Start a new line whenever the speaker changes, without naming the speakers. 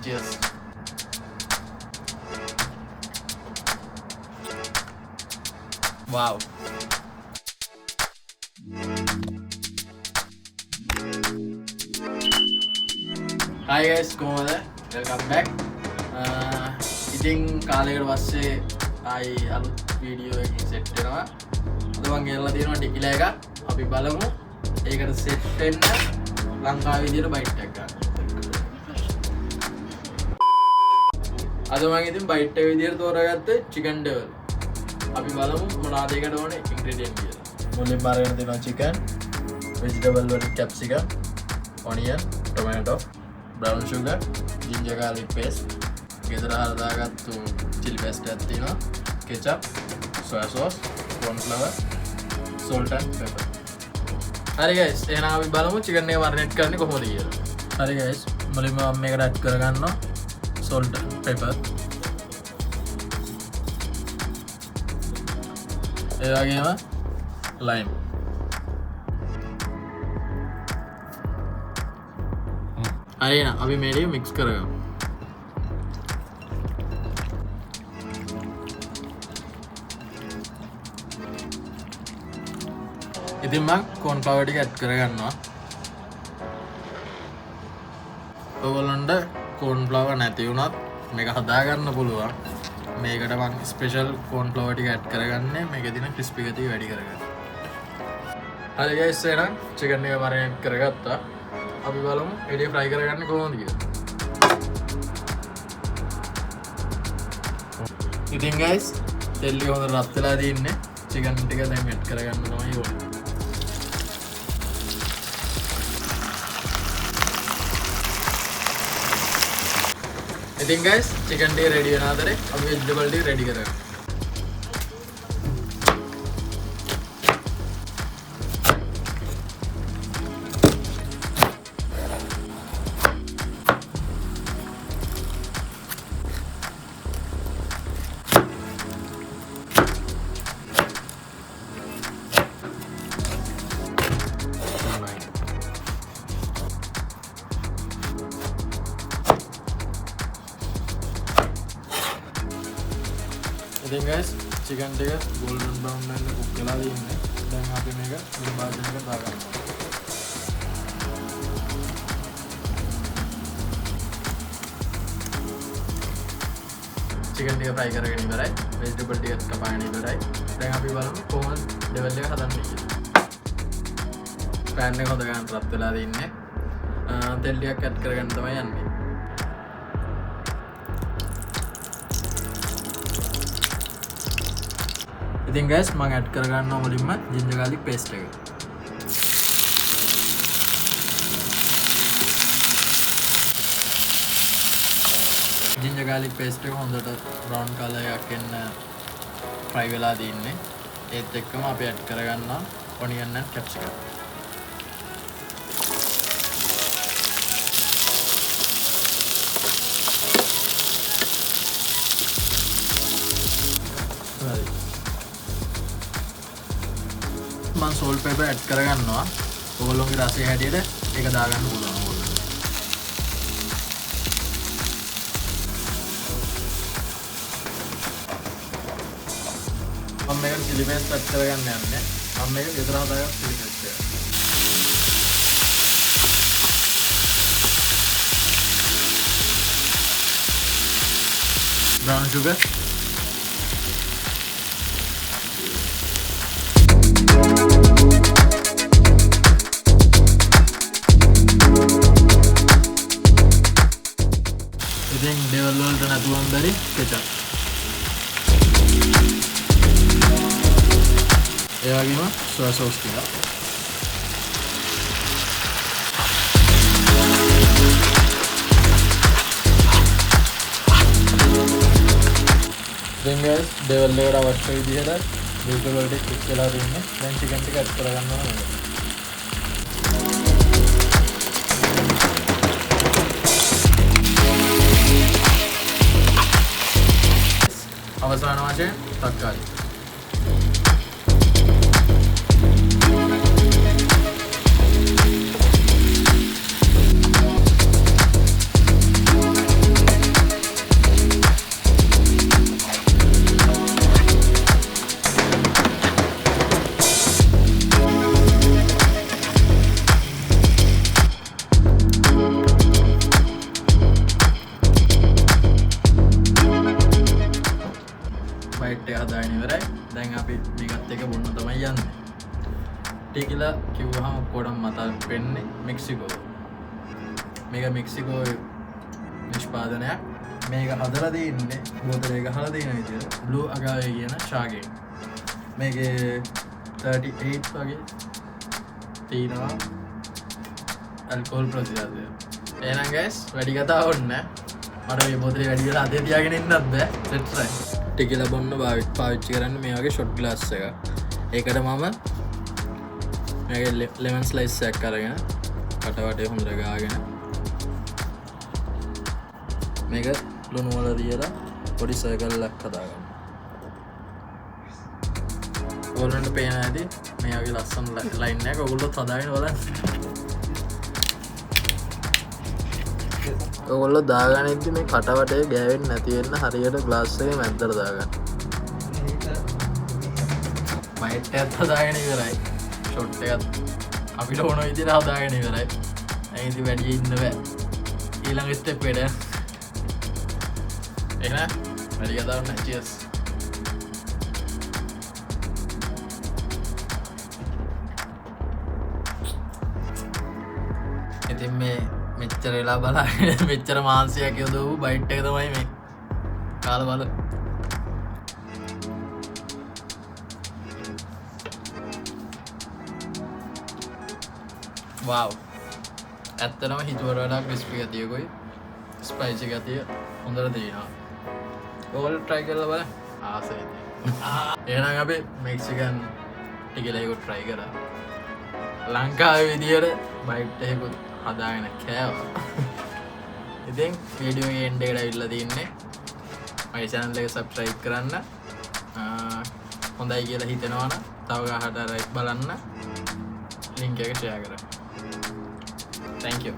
cheers. Wow. Hi guys, කොහොමද? Welcome back. ඉතින් කාලයකට පස්සේ ආයි අලුත් වීඩියෝ එකකින් සෙට් වෙනවා. අද මම ගෙනල්ලා තියෙනවා ටිකිලා එකක්. අපි බලමු ඒකට සෙට් වෙන්න ලංකාවේ විදියට බයිට් එකක් ගන්න. අද මම ඉතින් බයිට් එක විදියට තෝරාගත්තේ chicken devil. අපි බලමු මොනවද ඒකට ඕනේ ඉන්ග්‍රීඩියන්ට් කියලා. මුලින්ම අරගෙන තියෙනවා chicken, vegetable වල capsicum, onion, tomato, brown sugar, ginger garlic paste, ගෙදර හදාගත්තු chili paste එකක් තියෙනවා, ketchup, soya sauce, corn flour, salt and pepper. හරි guys, එහෙනම් අපි බලමු chicken එක marinate කරන්නේ කොහොමද කියලා. හරි guys, මුලින්ම මම මේකට add කරගන්නවා salt and pepper. ඒ වගේම lime. හරි එහෙනම් අපි මේක mix කරගමු. ඉතින් මම corn flour ටික add කරගන්නවා. ඔයගොල්ලන්ට corn flour නැති වුණත් මේක හදාගන්න පුළුවන්. මේකට මම ස්පෙෂල් corn flour ටික add කරගන්නේ මේකේ තියෙන crispy ගතිය වැඩි කරගන්න. හරි guys, එහෙනම් chicken එක marinate කරගත්තා. අපි බලමු එළිය fry කරගන්නේ කොහොමද කියලා. ඉතින් guys, තෙල් ටික හොඳට රත් වෙලා තියෙන්නේ. chicken ටික දැන් add කරගන්න තමයි ඕනේ. ඉතින් guys, chicken ටික ready වෙන අතරේ අපි vegetable ටික ready කරගමු. ඉතින් guys, chicken ටික golden brown වෙන්න cook වෙලා තියෙන්නේ. දැන් අපි මේක මේ භාජනයකට දාගන්නවා. chicken ටික fry කරගෙන ඉවරයි. vegetable ටිකත් කපාගෙන ඉවරයි. දැන් අපි බලමු කොහොමද level එක හදන්නේ කියලා. pan එක හොද ගන්න රත් වෙලා තියෙන්නේ. තෙල් ටිකක් add කරගන්න තමයි යන්නේ. ඉතින් guys, මම add කරගන්නවා මුලින්ම ginger garlic paste එක. ginger garlic paste එක හොඳට brown color එකක් එන්න fry වෙලා තියෙන්නේ. ඒත් එක්කම අපි add කරගන්නවා onion and capsicum. මම salt pepper add කරගන්නවා. ඔයගොල්ලෝගේ රසය හැටියට ඒක දාගන්න පුළුවන්. මම මේක chili paste add කරගන්න යන්නේ. මම මේක ගෙදර හදාගත්ත chili paste එක. brown sugar, ඉතින් devil වලට නැතුවම බැරි ketchup. ඒ වගේම soya sauce ටික. දැන් guys, devil එකට අවශ්‍ය විදිහට vegetable ටික cook වෙලා තියෙන්නේ. දැන් chicken ටික add කරගන්නවා නේද? අවසාන වශයෙන් තක්කාලි. හදාගෙන ඉවරයි. දැන් අපි මේකත් එක බොන්න තමයි යන්නේ. ටෙකිලා කිව්වහම ඔක්කොටම මතක් වෙන්නේ මෙක්සිකෝ. මේක මෙක්සිකෝ නිෂ්පාදනයක්. මේක හදලා දෙන්නේ බෝතලේ ගහලා දෙන විදියට බ්ලූ අගාවේ කියන ශාගෙන්. මේකේ 38 වගේ තියෙනවා ඇල්කොහොල් ප්‍රතිශතය. එහෙනම් guys වැඩි කතා ඕනේ නැහැ. මට මේ බෝතලේ වැඩි වෙලා අතේ තියාගෙන ඉන්නත් බෑ. සෙට් රයි. ටෙකිලා බොන්න පාවිච්චි කරන්නේ මේ වගේ ෂොට් ග්ලාස් එකක්. ඒකට මම මේකේ ලෙමන් ස්ලයිස් එකක් අරගෙන කට වටේ හොඳට ගාගෙන මේක ලුණු වල දියලා පොඩි සර්කල් එකක් හදාගන්න. ඕගොල්ලන්ට පේන ඇති මේ වගේ ලස්සන ලයින් එකක් ඔයගොල්ලොත් හදාගෙන බලන්න. ඔයගොල්ලෝ දාගන්න ඉද්දි මේ කට වටේ ගෑවෙන්නේ නැති වෙන්න හරියට ග්ලාස් එකේ මැද්දට දාගන්න. බයිට් එකත් හදාගෙන ඉවරයි. ෂොට් එකත් අපිට ඕන විදිහට හදාගෙන ඉවරයි. දැන් ඉතින් වැඩි ඉන්න බෑ. ඊළඟ ස්ටෙප් එකට එහෙනම් වැඩි කතාවක් නැහැ. චියර්ස්. ඉතින් මේ මෙච්චර වෙලා බලාගෙන මෙච්චර මාංශයක් යොදවපු බයිට් එක තමයි මේ. කාලා බලන්න. wow ඇත්තටම හිතුවට වඩා ක්‍රිස්පි ගතියකුයි ස්පයිසි ගතිය හොඳට තියෙනවා. ඔයාලා try කරලා බලන්න. ආසයි. එහෙනම් අපි මෙක්සිකන් ටිකලයකට try කරා. ලංකාවේ විදියට බයිට් එකකුත් හදාගෙන කෑවා. ඉතින් වීඩියෝ එකේ end එකට ඇවිල්ලා තින්නේ. මගේ channel එක subscribe කරන්න. හොඳයි කියලා හිතෙනවා නම් තව ගහට බලන්න. link එක share කරන්න. Thank you.